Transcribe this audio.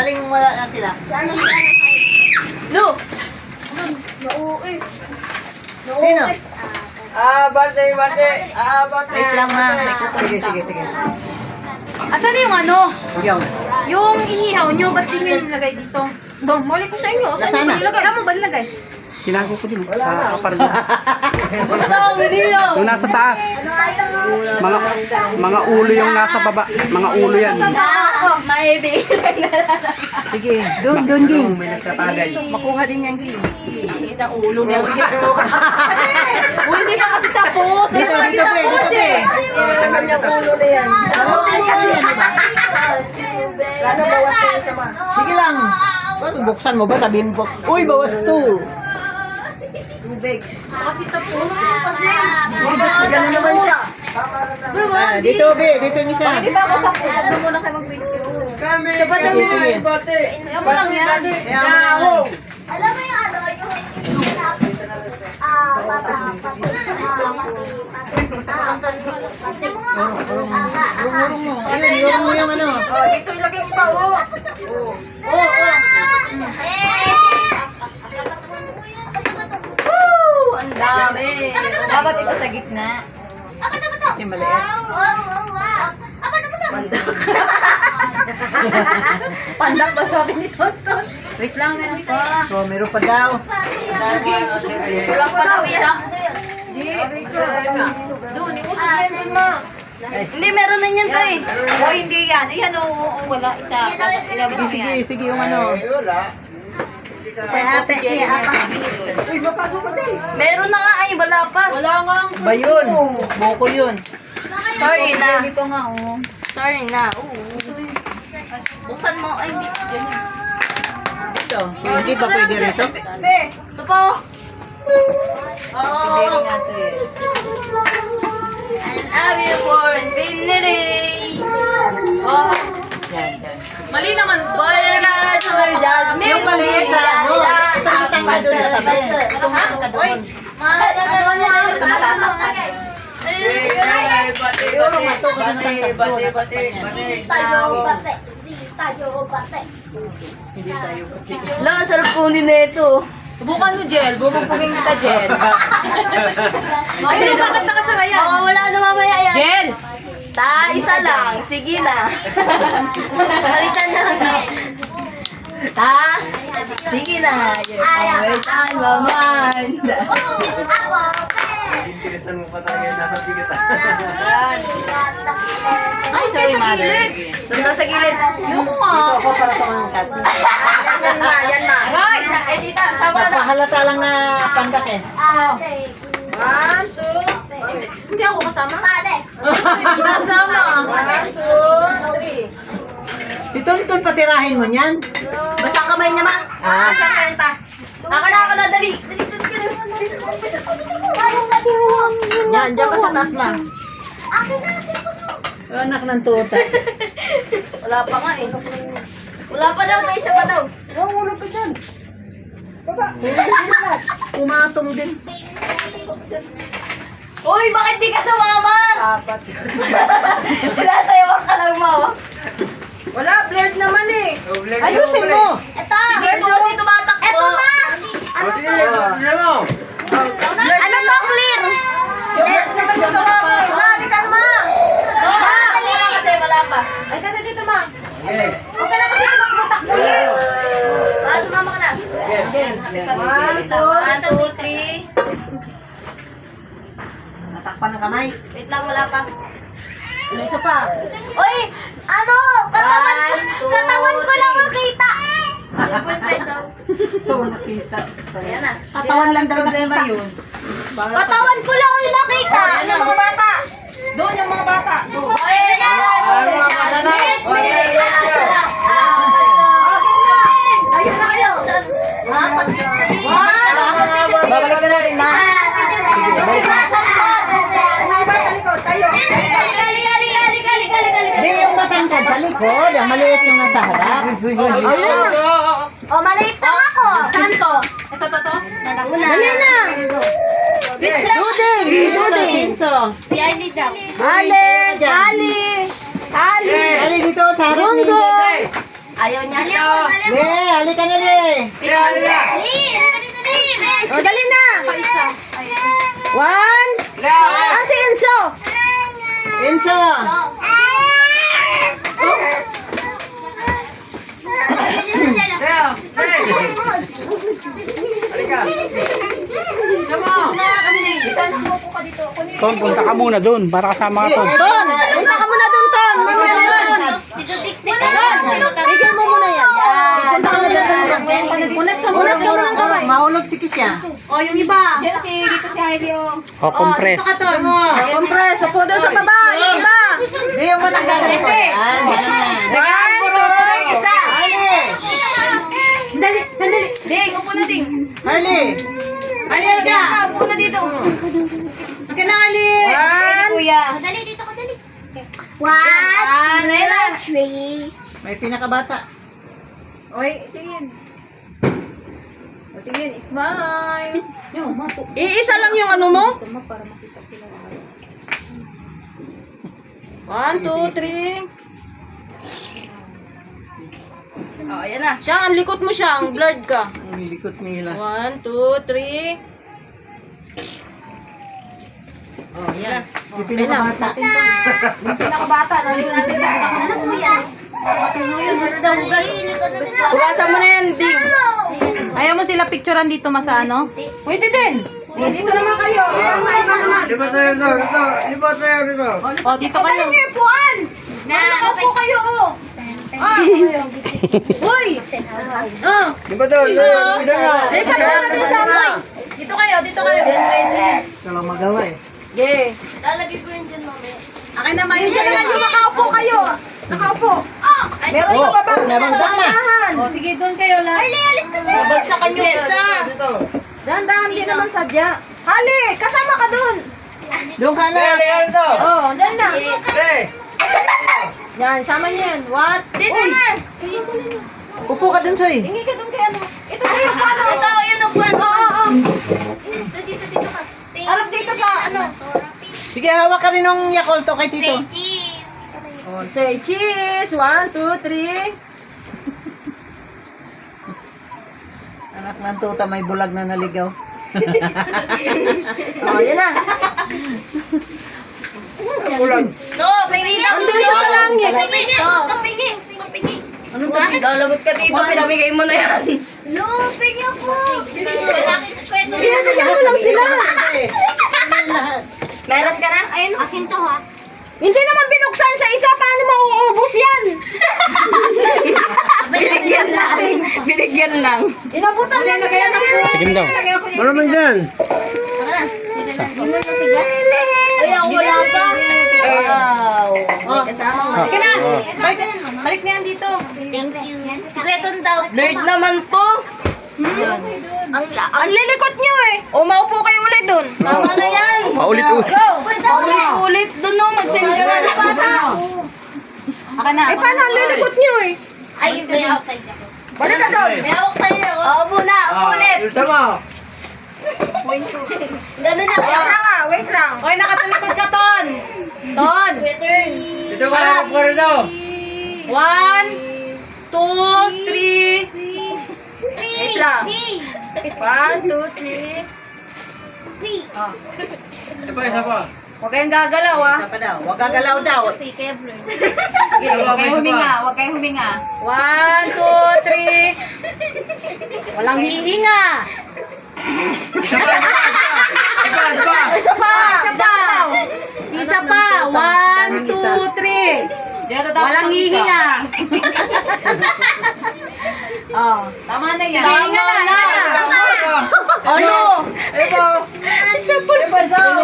Aling wala na sila. No! Sino? Birthday. Wait lang ma, may Sige, kukunta. sige. Asan yung ano? Yung. Yung ihihaw nyo, ba't di nyo nilagay dito? Bang, mali ko sa inyo. Saan Nasaan nyo na? nilagay? Saan mo ba nilagay? Tinago ko din. Sa aparador. Basta ang inihaw! Doon nasa taas. Mga ulo yung nasa baba. Mga ulo yan. Maibig lang na lang. Sige, doon, Ging. May nagtatagay. Makuha din yan, Ging. Kita ulo niya. Hindi na kasi tapos. Dito, dito, dito, Naman yung ulo na yan. Kasi yan, diba? Lalo bawas na isa ma. Sige lang. Buksan mo ba? Sabihin po, uy, bawas to. Tubig. Kasi tapos. Kasi. Gano'n naman siya. Dito, dito yung isa. Hindi ba ako tapos? Huwag na muna kayo mag-video. Sige, sige. Kaya mo lang yan. Alam mo yung ano, yung Urong mo. Ayun, urong mo yung ano. Dito ilagay mo pa. Woo! Ang dami. Dapat ito sa gitna. Kasi maliit. Pandak ba sabi ni Tonton? Wait lang, meron pa. So, meron pa daw. Kulang pa daw yan. Doon, iusin mo ma. Hindi, meron na yan tayo. O, hindi yan. Ayan, oo, wala. Isa. Ilabas mo Sige, yan. sige yung ano. Uy, mapasok ka dyan. Meron na nga. Ay, wala pa. Wala nga. Ba yun? Buko yun. Sorry na. Dito nga, oh. Sorry na. Buksan mo. Ay, hindi. Yan yun. Ito. Hindi ba pwede rito? Be, ito po. Oo. And love you for infinity. Oh. Yan, yan. Mali naman to. Boy, nagkakalat sa mga Jasmine. Yung maliit sa ano. Ito yung tangka doon sa tabi. Ito yung tangka doon. Ano niya? Siguro matok ka ng tangka doon. Hindi tayo. Wala, ang sarap kunin na ito. Subukan mo, Jel. Bubugpugin kita, Jel. Ay, bakit nakasarayan? Wala na mamaya yan. Jel! Isa lang. Sige na. Palitan na lang. Sige na. You're always on my mind. Pinisan mo pa tayo. Nasa pigisan. Ay, sorry, mother. Doon daw sa gilid. Yung Dito nga. ako para tumangkat. Yan na. Ay, eh, tita, sama na. Nagpahalata lang na pandak eh. 1, 2. Hindi ako kasama. Hindi kasama. 1, 2, 3. Si Tonton patirahin mo niyan. Basta ang kamay naman. Ah. Saan kenta? Ako na, dali. Yan, dyan ka sa taas ma. Anak ng tuta. Wala pa nga eh. Wala pa daw, may isa pa daw. Wala ka dyan. Pumatong din. Uy, bakit di ka sumama? Apat. Wala sa'yo ang kalang mo. Wala, blurred naman eh. Ayusin mo. Hindi po kasi tumatakbo. Ano to, clear? Blurred naman yung kawawa. Mali ka ma. Dali lang kasi wala pa. Ay, ganda dito ma. Okay na kasi tumakbo eh. Sumama ka na. 1, 2, 3. Natakpan ng kamay. Wait lang, wala pa. Ano isa pa? Uy, ano? Katawan ko lang makita. Yung boyfriend daw. Ito nakita. Ayan na. Katawan lang daw problema yun. Katawan ko lang yung nakita. Ayan yung mga bata. Doon yung mga bata. Doon. Oy, ayan na. Ayun na kayo. Babalik na natin na. Umiba sa likod. Tayo. Hindi yung matangkad sa likod. Ang maliit yung nasa harap. O, maliit lang ako. Saan to? Ito, to. Dali na. Duding. Si Duding. Si Arlie daw. Ali. Ali. Ali dito sa harap ni Jay. Ayaw niya. Le, halika na, Le. O, dali na. One. Ah, si Enzo. Enzo. Ton, punta ka muna doon para kasama ka, Ton. Ton, punta ka muna dun, Ton. Mamaya na yun. Bigyan mo muna yan. Punta ka muna dun. Punas ka muna ng kamay. Mahulog si Kisha. O, yung iba. Diyan si dito si Heidi oh. O, compress. Dito ka, Ton. Compress. Upo doon sa baba. Yung iba. Di yung matanggal na Kasi. One, two, Isa. Sandali, sandali. Ding, upo na ding. Harley. Halika ka. Upo na dito. Okay na, Ali. One. Kuya. Dali dito ko, dali. Ah, Naila. 3. May pinakabata. Oy, tingin. O, tingin. Smile. Iisa lang yung ano mo? 1, 2, 3. Oh, ayan na. Siya, ang likot mo siya. Ang blurred ka. Ang likot nila. 1, 2, 3. Oh, yan. Yung pinakabata. Pinakabata. Nandito natin. Hugasan mo na yan, Ding. Ayaw mo sila picturean dito masano? Pwede din. Dito naman kayo. Lipat tayo dito. Lipat tayo dito. Oh, dito kayo. Ano yung puan? Ano po kayo, oh? Uy! Lipat tayo. Lipat mo na dito sa amoy. Dito kayo, dito kayo. Walang magawa eh. Okay. Lalagay ko yun dyan, mami. Akin naman yun kayo. Nakaupo kayo. Nakaupo. Meron sa baba. nabagsak na. Oh, sige, doon kayo lahat. Babagsakan yung isa. Dahan-dahan din naman sadya. Hali, kasama ka doon. Doon ka na. Oh, doon na. Yan, sama niyo yan. What? Dito na. Upo ka dun, Soy. Hingi ka doon kay ano. Ito kayo, paano? Ito, yun ang buwan. Oo. Dito ka. Harap dito sa ano. Sige, hawak ka rin ng Yakulto kay Tito. Cheese. Oh, say cheese. 1, 2, 3. Anak ng tuta, may bulag na naligaw. Oh, yan na. No, pangita. Andun siya sa langit. Kapingi. Ano to? Lalagot ka dito, pinamigay mo na yan. No, pingi ako. Kwento Pinagyan mo lang sila. Meron ka na? Ayun. Akin to ha. Hindi naman binuksan sa isa. Paano mauubos yan? Binigyan lang. Binigyan lang. Inabutan niya na kaya Sige daw. Malamang dyan. Ay, ako wala pa. Wow. May kasama mo. Sige na. Balik na yan dito. Thank you. Si Kuya Ton daw. Nerd naman to. Ang Ang lilikot nyo eh. O, maupo kayo ulit doon. Tama na yan. Paulit-ulit. Go. Paulit-ulit doon no. Mag-send ka na lang. Akin na. Eh, paano ang lilikot nyo eh? Ay, may outside ako. Balik ka doon. May hawak tayo. Oo, muna. Ulit. Tama. Ganun na. Wait lang ah. Wait lang. Okay, nakatalikod ka, Ton. Ton. Kuya Ton. Dito ka lang po rin daw. 1, 2, 3. Wait lang. 1, 2, 3. Oh. Isa pa. Huwag kayong gagalaw ah. Isa pa daw. Huwag gagalaw daw. Kasi kaya blur. Sige, huwag kayong huminga. Huwag kayong huminga. 1, 2, 3. Walang hihinga. Isa pa. Isa pa. Isa pa daw. Isa pa. 1, 2, 3. Walang hihinga. Oh, tama na yan. Hihinga na. Ano? Ito. Isa pa. Isa pa.